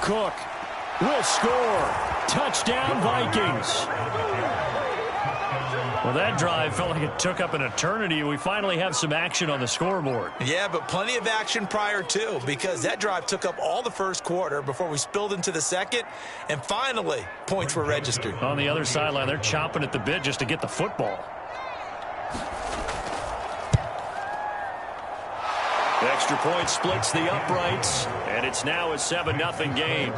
Cook will score. Touchdown, Vikings. Well, that drive felt like it took up an eternity. We finally have some action on the scoreboard. Yeah, but plenty of action prior to, because that drive took up all the first quarter before we spilled into the second, and finally, points were registered. On the other sideline, they're chomping at the bit just to get the football. Extra point splits the uprights, and it's now a 7-0 game.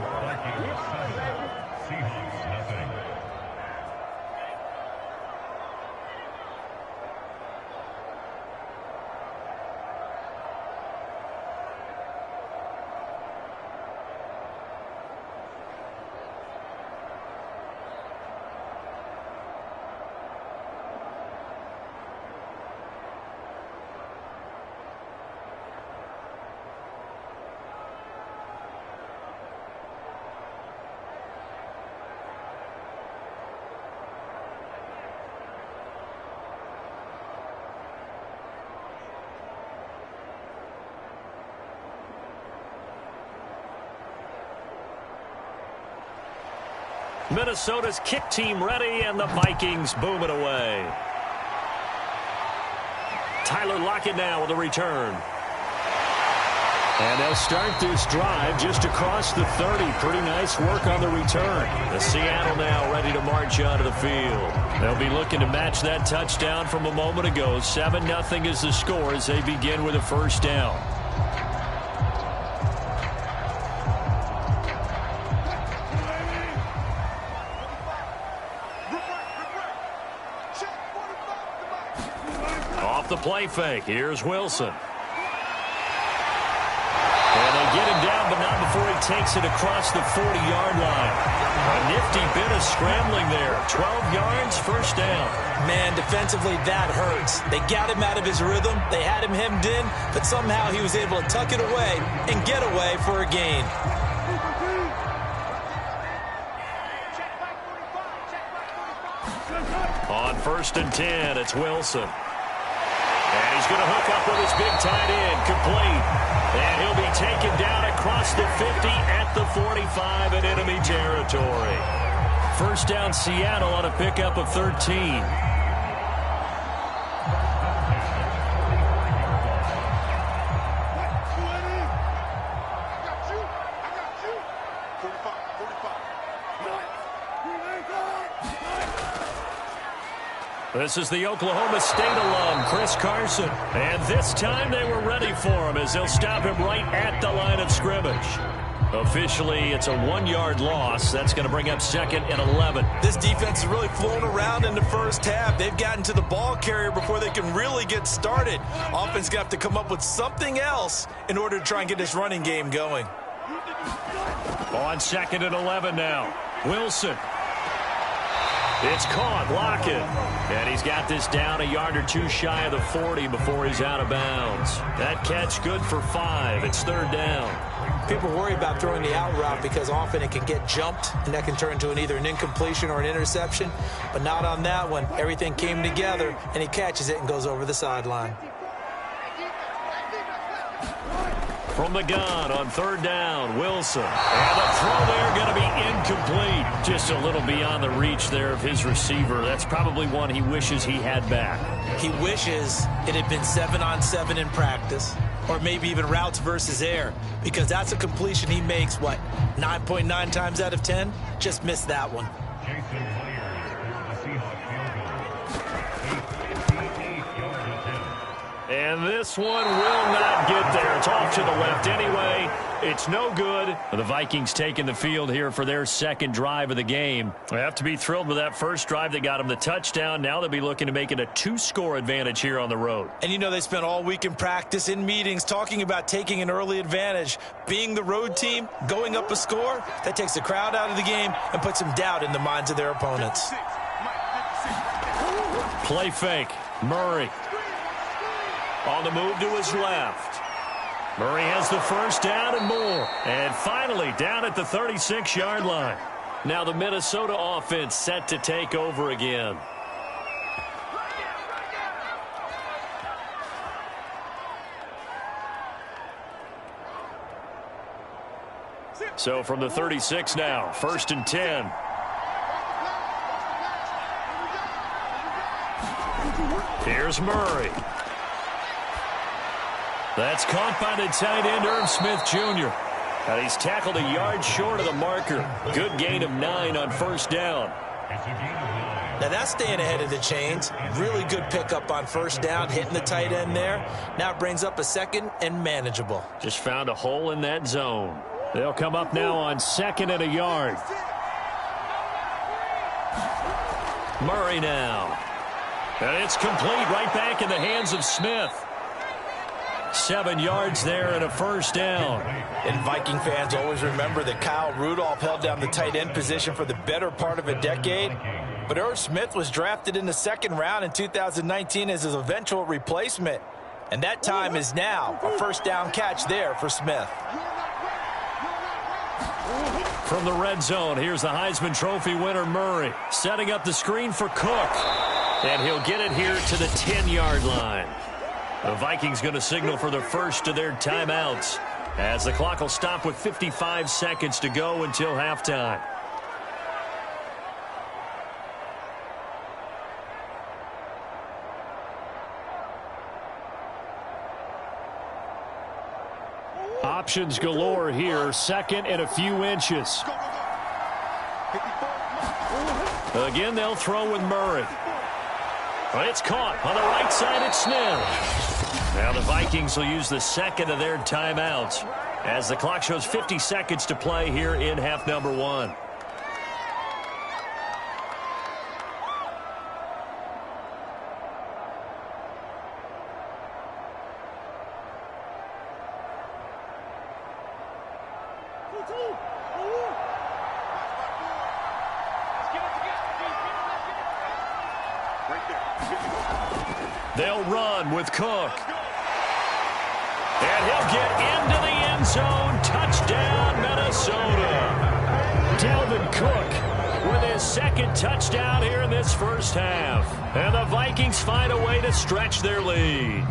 Minnesota's kick team ready, and the Vikings boom it away. Tyler Lockett now with a return. And they'll start this drive just across the 30. Pretty nice work on the return. The Seattle now ready to march out of the field. They'll be looking to match that touchdown from a moment ago. 7-0 is the score as they begin with a first down. Off the play fake. Here's Wilson. And they get him down, but not before he takes it across the 40-yard line. A nifty bit of scrambling there. 12 yards, first down. Man, defensively, that hurts. They got him out of his rhythm. They had him hemmed in, but somehow he was able to tuck it away and get away for a gain. On 1st and 10, it's Wilson. And he's going to hook up with his big tight end, complete. And he'll be taken down across the 50 at the 45 in enemy territory. First down, Seattle on a pickup of 13. This is the Oklahoma State alum, Chris Carson. And this time they were ready for him as they'll stop him right at the line of scrimmage. Officially, it's a 1-yard loss. That's going to bring up 2nd and 11. This defense is really flown around in the first half. They've gotten to the ball carrier before they can really get started. Offense going to have to come up with something else in order to try and get this running game going. On 2nd and 11 now. Wilson. It's caught, Lockett. And he's got this down a yard or two shy of the 40 before he's out of bounds. That catch good for 5. It's 3rd down. People worry about throwing the out route because often it can get jumped, and that can turn into either an incompletion or an interception. But not on that one. Everything came together, and he catches it and goes over the sideline. From the gun on 3rd down, Wilson. And the throw there going to be incomplete. Just a little beyond the reach there of his receiver. That's probably one he wishes he had back. He wishes it had been 7-on-7 in practice, or maybe even routes versus air, because that's a completion he makes, what, 9.9 times out of 10? Just missed that one. And this one will not get there. It's off to the left anyway. It's no good. The Vikings taking the field here for their second drive of the game. They have to be thrilled with that first drive. They got them the touchdown. Now they'll be looking to make it a 2-score advantage here on the road. And you know they spent all week in practice, in meetings, talking about taking an early advantage. Being the road team, going up a score, that takes the crowd out of the game and puts some doubt in the minds of their opponents. Play fake. Murray. On the move to his left. Murray has the first down and more. And finally down at the 36-yard line. Now the Minnesota offense set to take over again. So from the 36 now, 1st and 10. Here's Murray. That's caught by the tight end, Irv Smith Jr. And he's tackled a yard short of the marker. Good gain of 9 on 1st down. Now that's staying ahead of the chains. Really good pickup on 1st down, hitting the tight end there. Now it brings up a 2nd and manageable. Just found a hole in that zone. They'll come up now on 2nd and a yard. Murray now. And it's complete right back in the hands of Smith. 7 yards there and a 1st down. And Viking fans always remember that Kyle Rudolph held down the tight end position for the better part of a decade. But Irv Smith was drafted in the 2nd round in 2019 as his eventual replacement. And that time is now. A 1st down catch there for Smith. From the red zone, here's the Heisman Trophy winner Murray. Setting up the screen for Cook. And he'll get it here to the 10-yard line. The Vikings going to signal for the first of their timeouts as the clock will stop with 55 seconds to go until halftime. Options galore here. 2nd and a few inches. Again, they'll throw with Murray. But it's caught on the right side. It's Smith. Now the Vikings will use the 2nd of their timeouts as the clock shows 50 seconds to play here in half number 1. They'll run with Cook. And he'll get into the end zone. Touchdown, Minnesota. Dalvin Cook with his 2nd touchdown here in this first half. And the Vikings find a way to stretch their lead.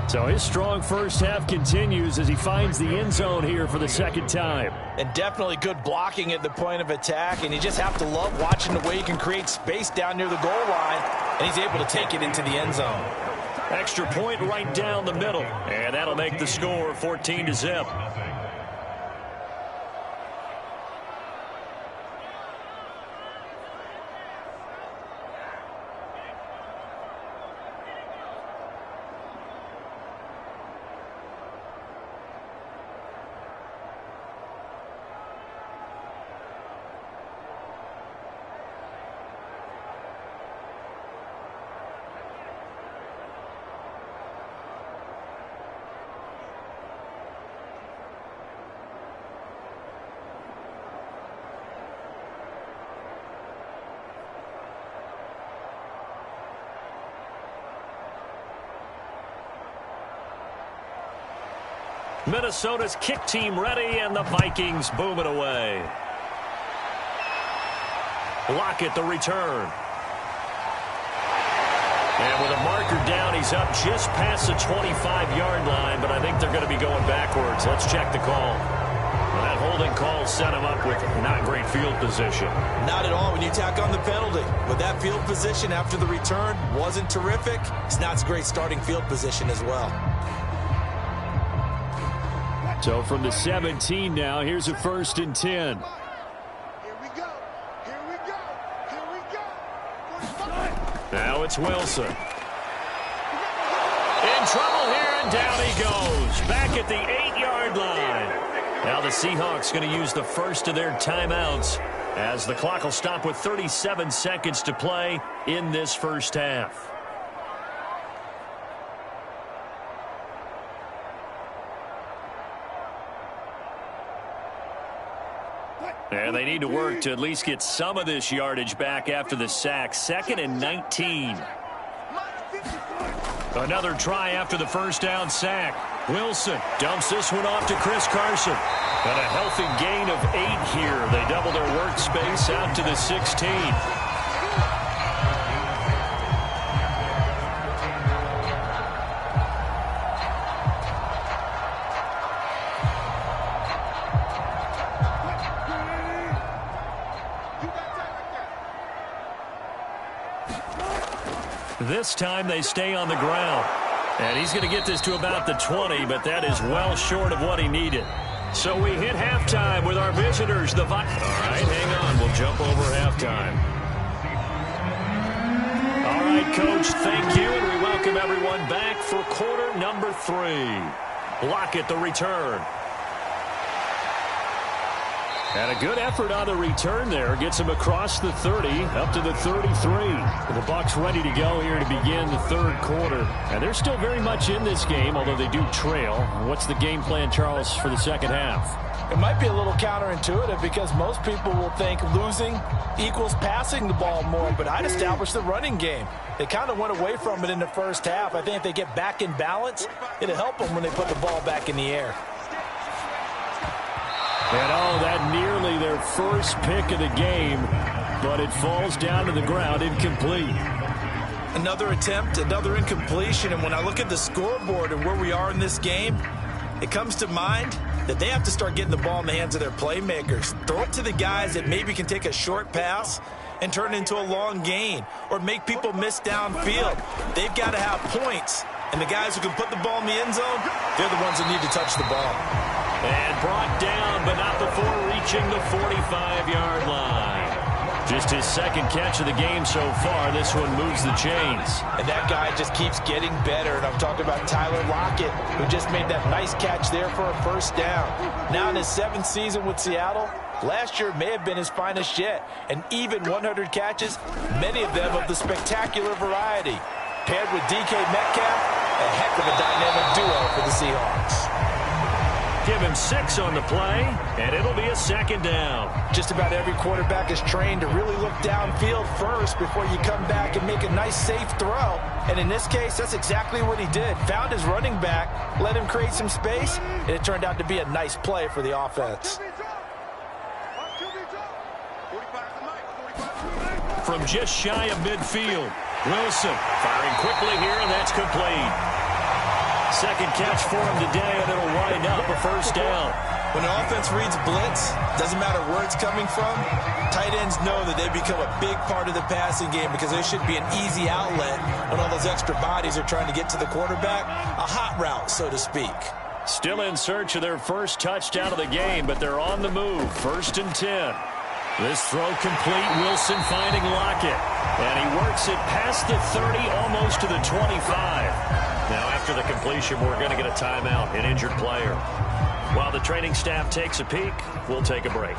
So his strong first half continues as he finds the end zone here for the 2nd time. And definitely good blocking at the point of attack. And you just have to love watching the way he can create space down near the goal line. And he's able to take it into the end zone. Extra point right down the middle. And that'll make the score 14-0. Minnesota's kick team ready, and the Vikings boom it away. Lockett the return. And with a marker down, he's up just past the 25-yard line, but I think they're going to be going backwards. Let's check the call. Well, that holding call set him up with not great field position. Not at all when you tack on the penalty. But that field position after the return wasn't terrific. It's not a great starting field position as well. So from the 17 now, here's a 1st and 10. Here we go. Here we go. Here we go. Now it's Wilson. In trouble here, and down he goes. Back at the 8-yard line. Now the Seahawks going to use the first of their timeouts as the clock will stop with 37 seconds to play in this first half. And they need to work to at least get some of this yardage back after the sack. 2nd and 19. Another try after the first down sack. Wilson dumps this one off to Chris Carson. And a healthy gain of 8 here. They double their workspace out to the 16. This time they stay on the ground. And he's going to get this to about the 20, but that is well short of what he needed. So we hit halftime with our visitors. All right, hang on. We'll jump over halftime. All right, Coach, thank you, and we welcome everyone back for quarter number 3. Lockett the return. And a good effort on the return there. Gets him across the 30, up to the 33. The Bucs ready to go here to begin the third quarter. And they're still very much in this game, although they do trail. What's the game plan, Charles, for the second half? It might be a little counterintuitive because most people will think losing equals passing the ball more, but I'd establish the running game. They kind of went away from it in the first half. I think if they get back in balance, it'll help them when they put the ball back in the air. And that nearly their first pick of the game, but it falls down to the ground incomplete. Another attempt, another incompletion, and when I look at the scoreboard and where we are in this game, it comes to mind that they have to start getting the ball in the hands of their playmakers. Throw it to the guys that maybe can take a short pass and turn it into a long gain or make people miss downfield. They've got to have points, and the guys who can put the ball in the end zone, they're the ones that need to touch the ball. And brought down, but not before reaching the 45-yard line. Just his second catch of the game so far. This one moves the chains. And that guy just keeps getting better. And I'm talking about Tyler Lockett, who just made that nice catch there for a first down. Now in his 7th season with Seattle, last year may have been his finest yet. And even 100 catches, many of them of the spectacular variety. Paired with DK Metcalf, a heck of a dynamic duo for the Seahawks. Give him 6 on the play, and it'll be a second down. Just about every quarterback is trained to really look downfield first before you come back and make a nice, safe throw. And in this case, that's exactly what he did. Found his running back, let him create some space, and it turned out to be a nice play for the offense. From just shy of midfield, Wilson firing quickly here, and that's complete. Second catch for him today, and it'll wind up a first down. When an offense reads blitz, doesn't matter where it's coming from, tight ends know that they become a big part of the passing game because there should be an easy outlet when all those extra bodies are trying to get to the quarterback. A hot route, so to speak. Still in search of their first touchdown of the game, but they're on the move. 1st and 10. This throw complete. Wilson finding Lockett. And he works it past the 30, almost to the 25. Now, after the completion, we're going to get a timeout, an injured player. While the training staff takes a peek, we'll take a break.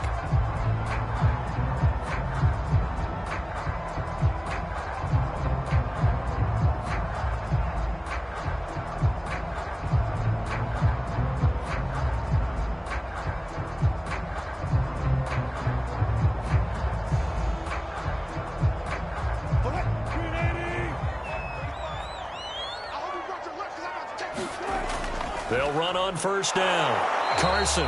They'll run on first down. Carson.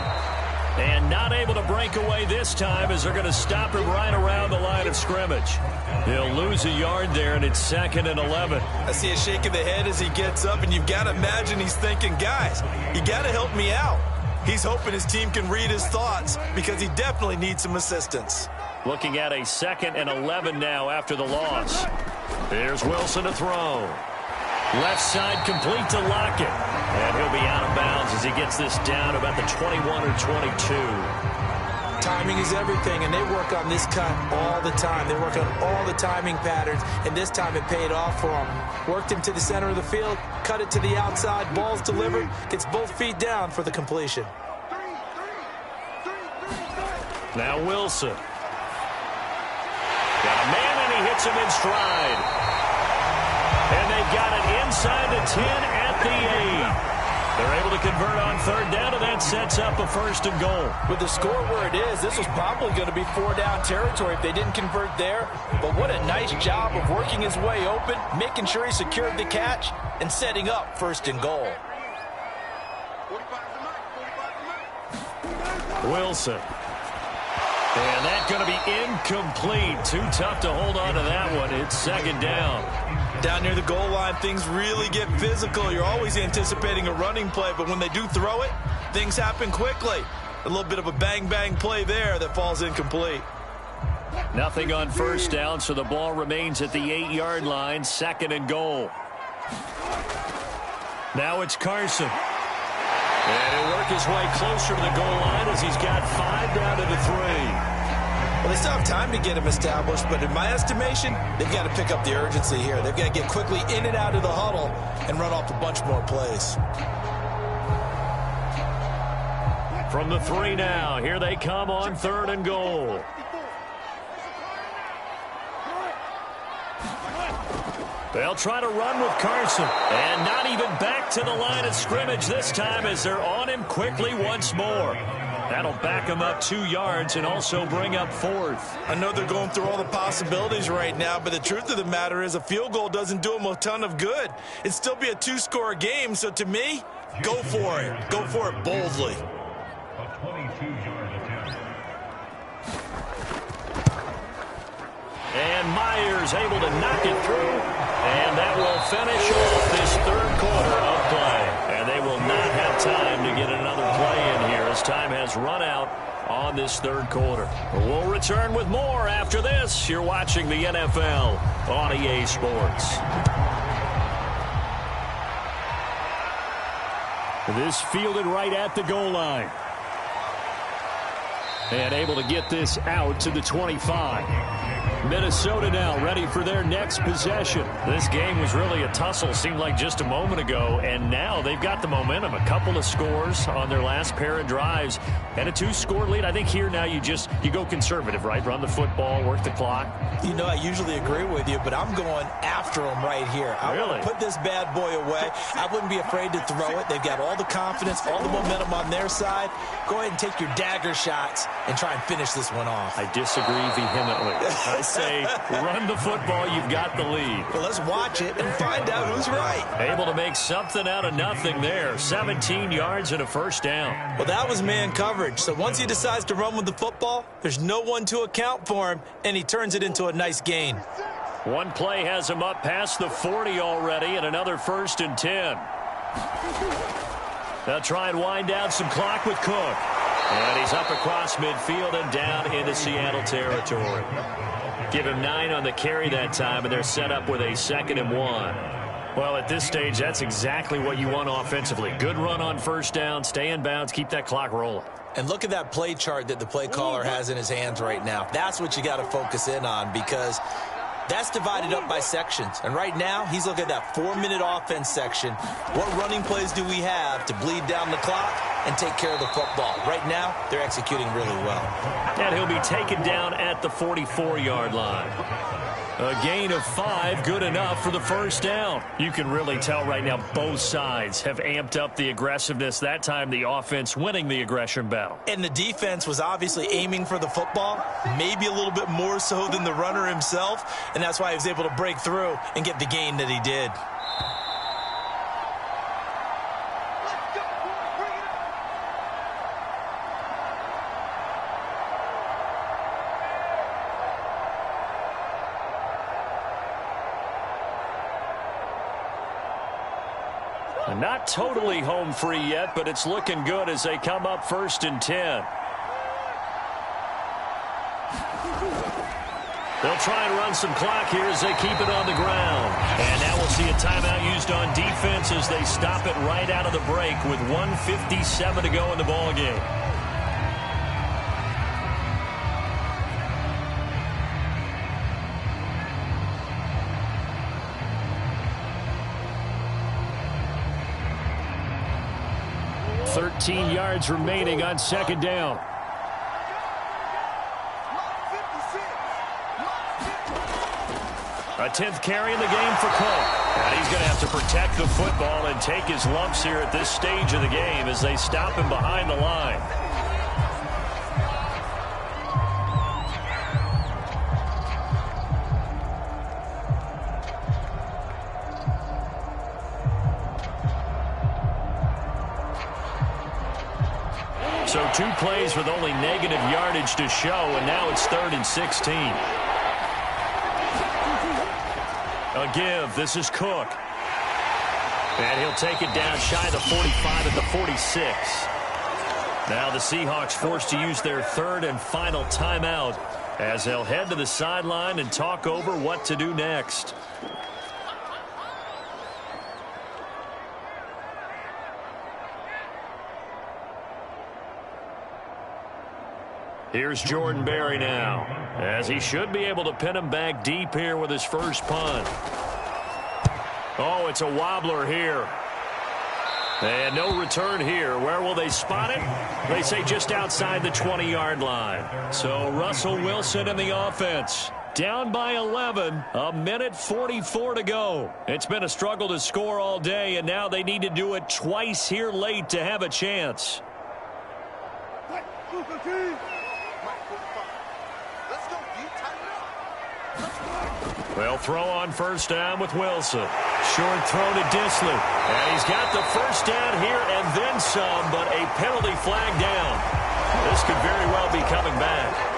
And not able to break away this time as they're going to stop him right around the line of scrimmage. He'll lose a yard there, and it's 2nd and 11. I see a shake of the head as he gets up, and you've got to imagine he's thinking, guys, you got to help me out. He's hoping his team can read his thoughts because he definitely needs some assistance. Looking at a 2nd and 11 now after the loss. Here's Wilson to throw. Left side complete to Lockett. And he'll be out of bounds as he gets this down about the 21 or 22. Timing is everything, and they work on this cut all the time. They work on all the timing patterns, and this time it paid off for him. Worked him to the center of the field, cut it to the outside, ball's delivered, gets both feet down for the completion. Now Wilson. Got a man, and he hits him in stride. And they got it inside the 10 at the 8. They're able to convert on third down, and that sets up a 1st and goal. With the score where it is, this was probably going to be 4-down territory if they didn't convert there. But what a nice job of working his way open, making sure he secured the catch, and setting up 1st and goal. Wilson. And that's going to be incomplete. Too tough to hold on to that one. It's 2nd down. Down near the goal line, things really get physical. You're always anticipating a running play, but when they do throw it, things happen quickly. A little bit of a bang-bang play there that falls incomplete. Nothing on first down, so the ball remains at the 8-yard line, 2nd and goal. Now it's Carson. And he'll work his way closer to the goal line as he's got 5 down to the 3. Well, they still have time to get him established, but in my estimation, they've got to pick up the urgency here. They've got to get quickly in and out of the huddle and run off a bunch more plays. From the 3 now, here they come on 3rd and goal. They'll try to run with Carson. And not even back to the line of scrimmage this time as they're on him quickly once more. That'll back him up 2 yards and also bring up 4th. I know they're going through all the possibilities right now, but the truth of the matter is a field goal doesn't do them a ton of good. It'd still be a 2-score game, so to me, go for it. Go for it boldly. And Myers able to knock it through. And that will finish off this 3rd quarter of play. And they will not have time to get another play in here as time has run out on this 3rd quarter. We'll return with more after this. You're watching the NFL on EA Sports. This fielded right at the goal line. And able to get this out to the 25. Minnesota now ready for their next possession. This game was really a tussle, seemed like just a moment ago, and now they've got the momentum. A couple of scores on their last pair of drives and a 2-score lead. I think here now you go conservative, right? Run the football, work the clock. You know, I usually agree with you, but I'm going after them right here. I want to put this bad boy away. I wouldn't be afraid to throw it. They've got all the confidence, all the momentum on their side. Go ahead and take your dagger shots and try and finish this one off. I disagree vehemently. I say run the football. You've got the lead. Well, let's watch it and find out who's right. Able to make something out of nothing there. 17 yards and a 1st down. Well, that was man coverage. So once he decides to run with the football, there's no one to account for him, and he turns it into a nice gain. One play has him up past the 40 already, and another 1st and 10. They'll try and wind down some clock with Cook. And he's up across midfield and down into Seattle territory. Give him 9 on the carry that time, and they're set up with a 2nd and 1. Well, at this stage, that's exactly what you want offensively. Good run on 1st down, stay in bounds, keep that clock rolling. And look at that play chart that the play caller has in his hands right now. That's what you got to focus in on, because that's divided up by sections. And right now, he's looking at that 4-minute offense section. What running plays do we have to bleed down the clock and take care of the football? Right now, they're executing really well. And he'll be taken down at the 44-yard line. A gain of 5, good enough for the 1st down. You can really tell right now both sides have amped up the aggressiveness. That time the offense winning the aggression battle. And the defense was obviously aiming for the football, maybe a little bit more so than the runner himself, and that's why he was able to break through and get the gain that he did. Not totally home free yet, but it's looking good as they come up 1st and 10. They'll try and run some clock here as they keep it on the ground. And now we'll see a timeout used on defense as they stop it right out of the break with 1:57 to go in the ballgame. $13 yards remaining on 2nd down. A 10th carry in the game for Cook. And he's going to have to protect the football and take his lumps here at this stage of the game as they stop him behind the line. So 2 plays with only negative yardage to show, and now it's 3rd and 16. A give. This is Cook. And he'll take it down shy of the 45 at the 46. Now the Seahawks forced to use their 3rd and final timeout as they'll head to the sideline and talk over what to do next. Here's Jordan Berry now, as he should be able to pin him back deep here with his first punt. Oh, it's a wobbler here. And no return here. Where will they spot it? They say just outside the 20-yard line. So Russell Wilson in the offense. Down by 11, a minute 44 to go. It's been a struggle to score all day, and now they need to do it twice here late to have a chance. They'll throw on first down with Wilson. Short throw to Disley. And he's got the first down here and then some, but a penalty flag down. This could very well be coming back.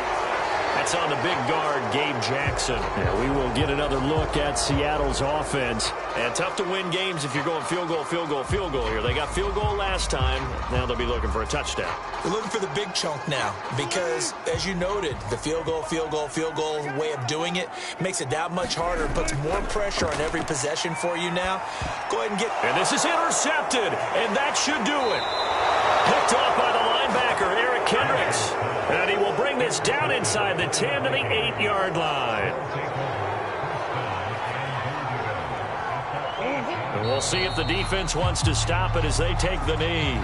That's on the big guard, Gabe Jackson. And we will get another look at Seattle's offense. And tough to win games if you're going field goal, field goal, field goal here. They got field goal last time. Now they'll be looking for a touchdown. They're looking for the big chunk now because, as you noted, the field goal way of doing it makes it that much harder and puts more pressure on every possession for you now. Go ahead and get... And this is intercepted, and that should do it. Picked off by the linebacker, Eric Kendricks. And he will bring this down inside the 10 to the 8-yard line. And we'll see if the defense wants to stop it as they take the knee.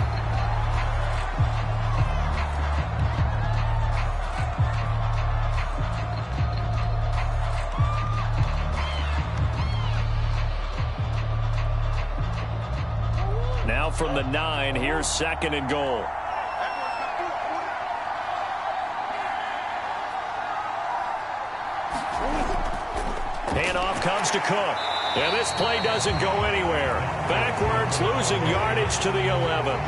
Now from the 9, here's 2nd and goal. Handoff comes to Cook. And this play doesn't go anywhere. Backwards, losing yardage to the 11.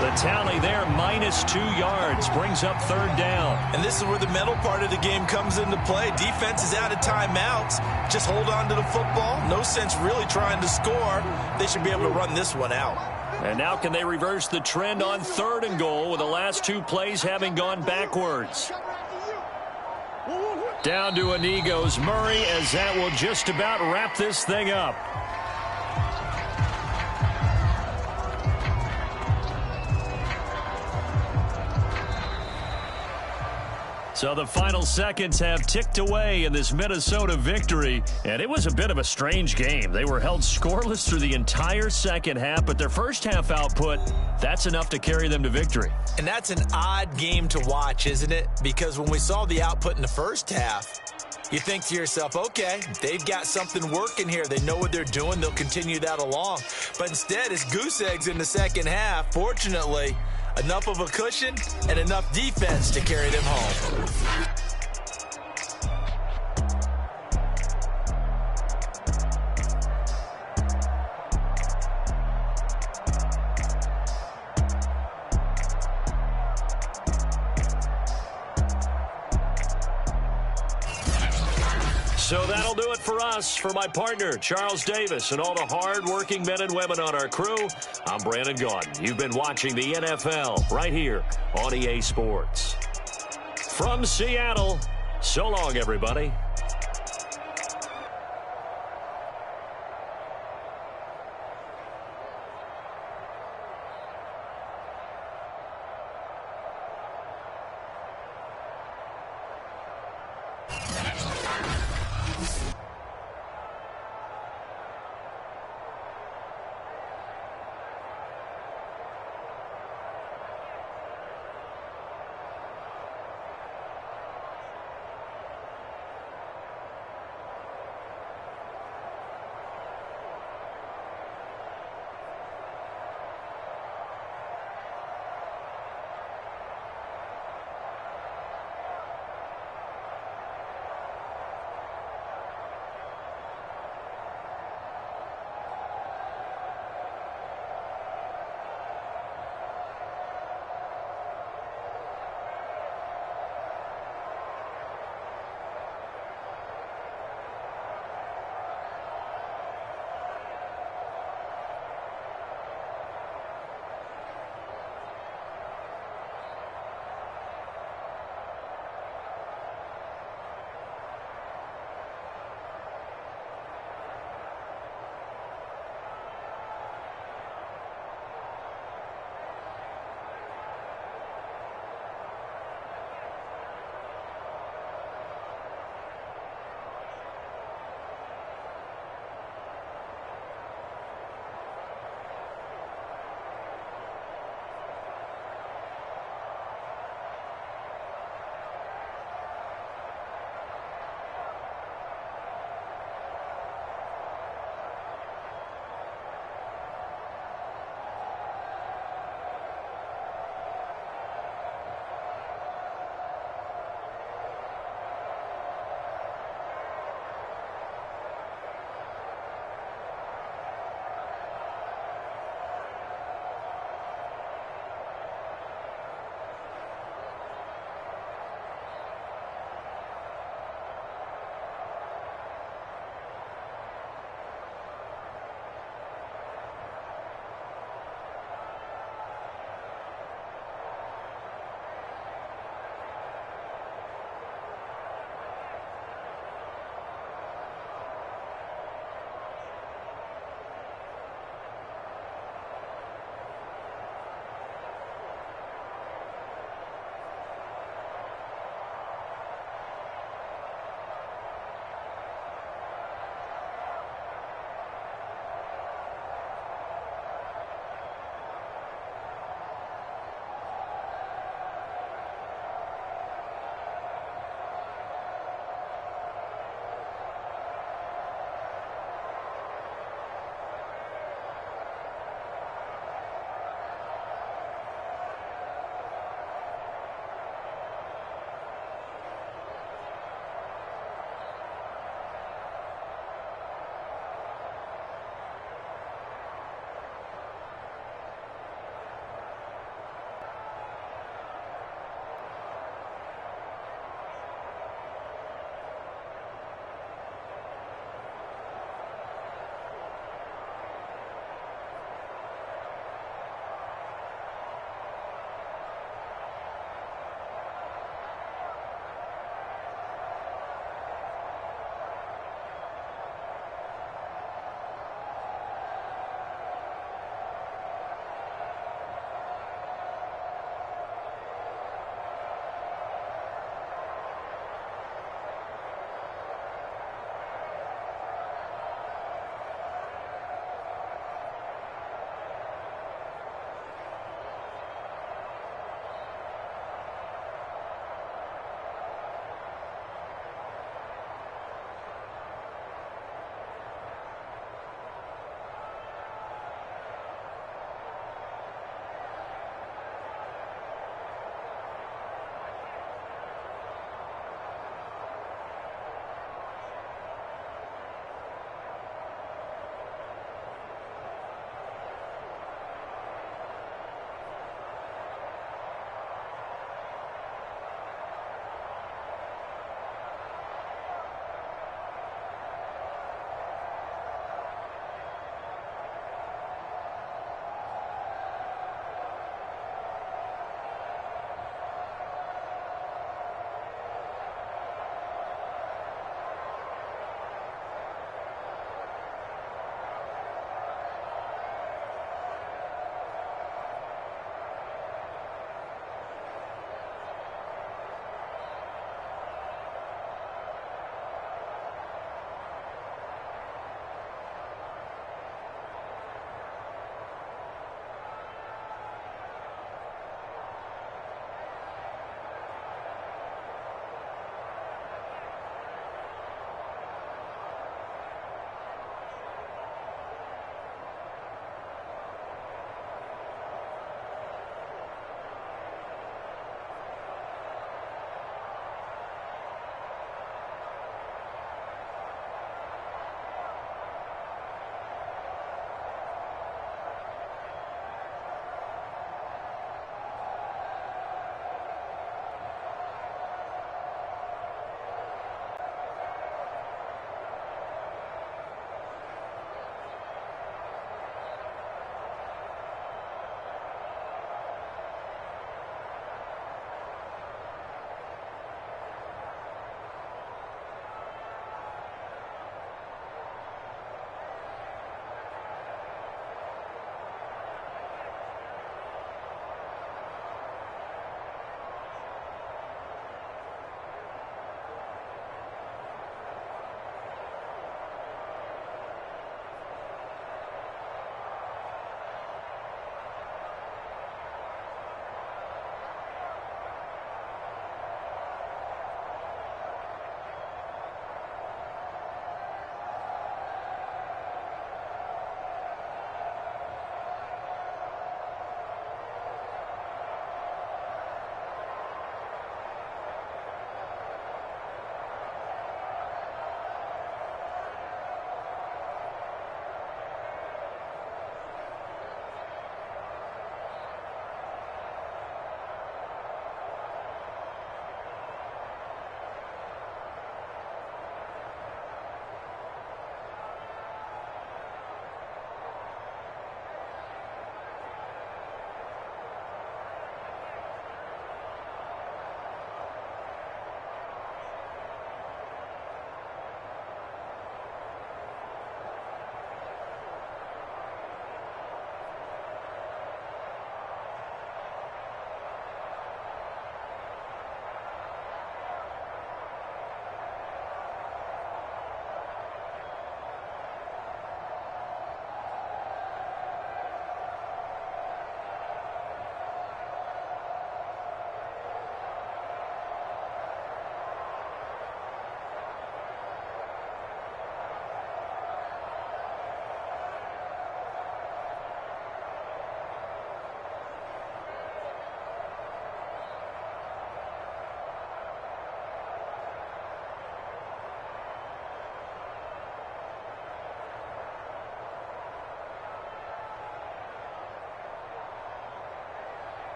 The tally there, -2 yards, brings up 3rd down. And this is where the mental part of the game comes into play. Defense is out of timeouts. Just hold on to the football. No sense really trying to score. They should be able to run this one out. And now can they reverse the trend on 3rd and goal with the last 2 plays having gone backwards? Down to a knee goes Murray, as that will just about wrap this thing up. So the final seconds have ticked away in this Minnesota victory, and it was a bit of a strange game. They were held scoreless through the entire second half, but their first half output, that's enough to carry them to victory. And that's an odd game to watch, isn't it? Because when we saw the output in the first half, you think to yourself, okay, they've got something working here. They know what they're doing. They'll continue that along. But instead, it's goose eggs in the second half. Fortunately, enough of a cushion and enough defense to carry them home. So that'll do it for us. For my partner, Charles Davis, and all the hard-working men and women on our crew, I'm Brandon Gaudin. You've been watching the NFL right here on EA Sports. From Seattle, so long, everybody.